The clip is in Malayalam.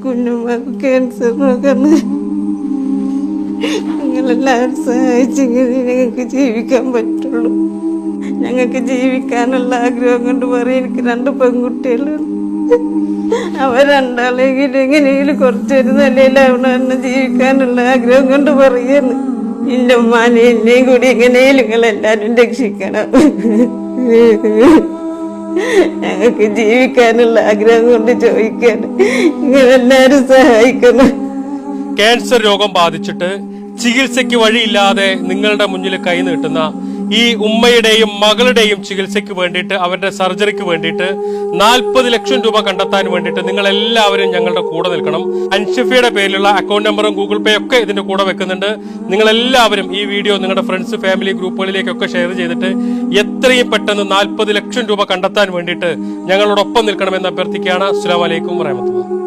കുഞ്ഞുമ്മക്ക് ക്യാൻസർ നോക്കണ നിങ്ങളെല്ലാവരും സഹായിച്ചെങ്കിൽ ഞങ്ങൾക്ക് ജീവിക്കാൻ പറ്റുള്ളൂ. ഞങ്ങൾക്ക് ജീവിക്കാനുള്ള ആഗ്രഹം കൊണ്ട് പറയും. എനിക്ക് 2 പെൺകുട്ടികളാണ്. അവർ രണ്ടാളെങ്കിലും എങ്ങനെയെങ്കിലും കുറച്ചൊരു നിലയിലാവണമെന്ന് ജീവിക്കാനുള്ള ആഗ്രഹം കൊണ്ട് പറയുന്നു. എൻ്റെ ഉമ്മാനെ എന്നെയും കൂടി എങ്ങനെയും നിങ്ങളെല്ലാവരും രക്ഷിക്കണം. ഞങ്ങൾക്ക് ജീവിക്കാനുള്ള ആഗ്രഹം കൊണ്ട് ചോദിക്കാൻ നിങ്ങളെല്ലാവരും സഹായിക്കണം. ക്യാൻസർ രോഗം ബാധിച്ചിട്ട് ചികിത്സയ്ക്ക് വഴിയില്ലാതെ നിങ്ങളുടെ മുന്നിൽ കൈ നീട്ടുന്ന ഈ ഉമ്മയുടെയും മകളുടെയും ചികിത്സയ്ക്ക് വേണ്ടിയിട്ട്, അവരുടെ സർജറിക്ക് വേണ്ടിയിട്ട് 40 ലക്ഷം രൂപ കണ്ടെത്താൻ വേണ്ടിയിട്ട് നിങ്ങൾ എല്ലാവരും ഞങ്ങളുടെ കൂടെ നിൽക്കണം. അൻഷിഫയുടെ പേരിലുള്ള അക്കൗണ്ട് നമ്പറും ഗൂഗിൾ പേ ഒക്കെ ഇതിന്റെ കൂടെ വെക്കുന്നുണ്ട്. നിങ്ങൾ എല്ലാവരും ഈ വീഡിയോ നിങ്ങളുടെ ഫ്രണ്ട്സ്, ഫാമിലി ഗ്രൂപ്പുകളിലേക്കൊക്കെ ഷെയർ ചെയ്തിട്ട് എത്രയും പെട്ടെന്ന് 40 ലക്ഷം രൂപ കണ്ടെത്താൻ വേണ്ടിയിട്ട് ഞങ്ങളോടൊപ്പം നിൽക്കണമെന്ന് അഭ്യർത്ഥിക്കുകയാണ്. അസ്സലാമു അലൈക്കും വറഹ്മത്തുള്ളാഹി.